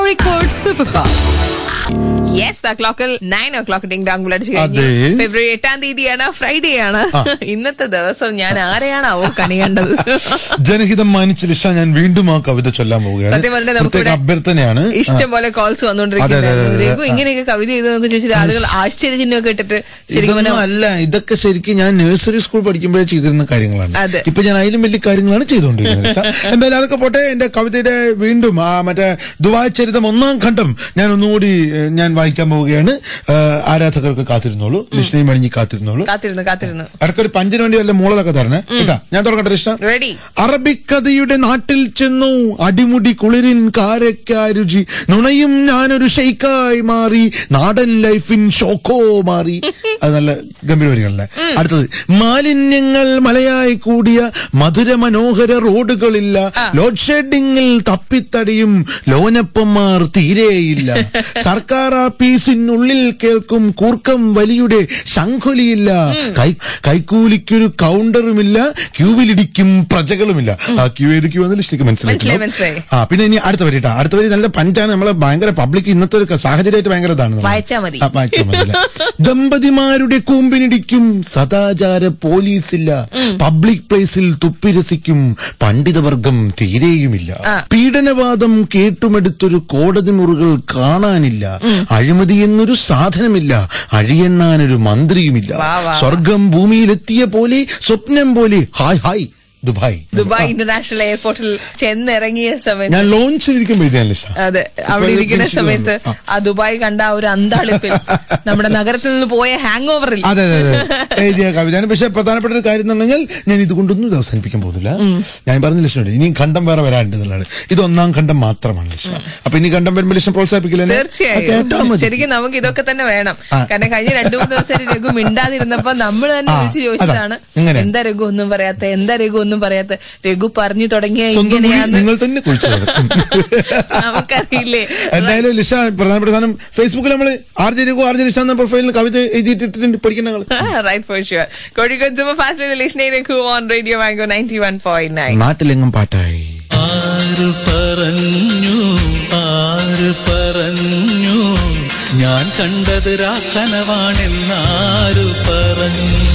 Kozhikode Superfast. Yes, the clock 9 o'clock ding dong വിളിച്ചു കഴിഞ്ഞു. ഫെബ്രുവരി 8-ാം തീയതിയാണ്, ഫ്രൈഡേ ആണ്. ഇന്നത്തെ ദിവസം ഞാൻ ആരെയാണ് കണിയേണ്ടത്? ജനഹിതം മാനിച്ച ലിഷ, ഞാൻ വീണ്ടും ആ കവിത ചൊല്ലാൻ പോവുകയാണ്. സത്യം പറഞ്ഞാൽ നമുക്ക് അഭ്യർത്ഥനയാണ്. ഇഷ്ടം പോലെ കോൾസ് വന്നുകൊണ്ടിരിക്കുന്നത്. ഇങ്ങനെയൊക്കെ കവിത ചെയ്തെന്നൊക്കെ ചോദിച്ചിട്ട് ആളുകൾ ആശ്ചര്യചിഹ്നമൊക്കെ ഇട്ടിട്ട് ശരിക്കും അല്ല, ഇതൊക്കെ ശരിക്കും ഞാൻ നഴ്സറി സ്കൂൾ പഠിക്കുമ്പോഴേ ചെയ്തിരുന്ന കാര്യങ്ങളാണ്. ഇപ്പൊ ഞാൻ അതിലും വലിയ കാര്യങ്ങളാണ് ചെയ്തുകൊണ്ടിരിക്കുന്നത്. എന്തായാലും അതൊക്കെ പോട്ടെ. എന്റെ കവിതയുടെ വീണ്ടും മറ്റേ ദുബായ് ചരിതം 1-ാം ഖണ്ഡം ഞാൻ ഒന്നുകൂടി വായിക്കാൻ പോവുകയാണ്. ആരാധകർക്ക് കാത്തിരുന്നോളൂ, ലിഷ്ണയും മണിഞ്ഞി കാത്തിരുന്നോളൂ. ഇടയ്ക്കൊരു പഞ്ചിന് വേണ്ടി വല്ല മൂളതൊക്കെ തരണേ കേട്ടാ. ഞാൻ തുടങ്ങട്ടെ ലിഷ്ണ. അറബിക്കഥയുടെ നാട്ടിൽ ചെന്നു, അടിമുടി കുളിരിൻ കാരക്കാരുചി, നുണയും ഞാനൊരു ഷെയ്ക്കായി മാറി, നാടൻ ലൈഫിൻ ഷോക്കോ മാറി. അത് നല്ല ഗംഭീര വരികളല്ലേ. അടുത്തത്, മാലിന്യങ്ങൾ മലയായി കൂടിയ മധുര മനോഹര റോഡുകളില്ല, ലോഡ് ഷെഡിങ്ങിൽ തപ്പിത്തടിയും ലോനപ്പന്മാർ തീരെയില്ല, സർക്കാർ ആപ്പീസിനുള്ളിൽ കേൾക്കും കൂർക്കം വലിയുടെ ശംഖുലിയില്ല, കൈക്കൂലിക്കൊരു കൗണ്ടറുമില്ല, ക്യൂവിലിടിക്കും പ്രജകളുമില്ല. ആ ക്യൂ ഏത് ക്യൂ എന്ന് ലിസ്റ്റിക്ക് മനസ്സിലായി. പിന്നെ ഇനി അടുത്ത വരി കേട്ടോ. അടുത്ത വരി നല്ല പഞ്ചാണ്. നമ്മളെ ഭയങ്കര പബ്ലിക് ഇന്നത്തെ ഒരു സാഹചര്യമായിട്ട് ഭയങ്കര ഇതാണ്. ദമ്പതിമാരുടെ കൂമ്പിനിടിക്കും സദാചാര പോലീസില്ല, പബ്ലിക് പ്ലേസിൽ തുപ്പിരസിക്കും പണ്ഡിതവർഗം തീരെയുമില്ല, പീഡനവാദം കേട്ടുമെടുത്തൊരു കോടതി മുറികൾ കാണാനില്ല, അഴിമതി എന്നൊരു സാധനമില്ല, അഴിയെണ്ണാനൊരു മന്ത്രിയുമില്ല, സ്വർഗം ഭൂമിയിലെത്തിയ പോലെ സ്വപ്നം പോലെ ഹായ് ഹായ് ദുബായ് ഇന്റർനാഷണൽ എയർപോർട്ടിൽ ചെന്നിറങ്ങിയ സമയത്ത് ഞാൻ ലോഞ്ച് ചെയ്തിരിക്കുമ്പോൾ അതെ, അവിടെ ഇരിക്കുന്ന സമയത്ത് ആ ദുബായ് കണ്ട ഒരു അന്താളിപ്പിൽ നമ്മുടെ നഗരത്തിൽ നിന്ന് പോയ ഹാങ് ഓവറിൽ അതെ എഴുതിയ കവിതയാണ്. പക്ഷെ പ്രധാനപ്പെട്ട ഒരു കാര്യം എന്ന് പറഞ്ഞാൽ ഞാൻ ഇതുകൊണ്ടൊന്നും ഇത് അവസാനിപ്പിക്കാൻ പോകുന്നില്ല. ഞാൻ പറഞ്ഞ ലിസ്റ്റ് ഇനി ഖണ്ഡം വേറെ വരാനുണ്ടെന്നുള്ളതാണ്. ഇത് 1-ാം ഖണ്ഡം മാത്രമാണ് ലിസ്റ്റ്. അപ്പൊ ഇനി ഖണ്ഡം വരുമ്പോൾ ലിസ്റ്റ് പ്രോത്സാഹിപ്പിക്കില്ല. തീർച്ചയായും ശരിക്കും നമുക്ക് ഇതൊക്കെ തന്നെ വേണം. കാരണം കഴിഞ്ഞ 2-3 ദിവസം രഘു മിണ്ടാതിരുന്നപ്പോ നമ്മൾ തന്നെ വിളിച്ച് ചോദിച്ചതാണ്, എന്താ രഘു ഒന്നും പറയാത്ത, എന്താ രഘു ഒന്നും പറയാത്ത. രഘു പറഞ്ഞു തുടങ്ങിയ നിങ്ങൾ തന്നെ നമുക്കറിയില്ലേ. എന്തായാലും ലിഷ, പ്രധാനപ്പെട്ട സാധനം ഫേസ്ബുക്കിൽ നമ്മൾ ആർജെ രഘു ആർജെ ലിഷ എന്ന പ്രൊഫൈലിൽ കവിത എഴുതിയിട്ടിട്ടുണ്ട്, പഠിക്കുന്ന Kozhikode superfast Lishna Raghu on radio mango 91.9. നാട്ടിലെങ്ങും പാട്ടായി. ആര് പറഞ്ഞു ഞാൻ കണ്ടത് രാക്കനവാണെന്നാരു പറഞ്ഞു.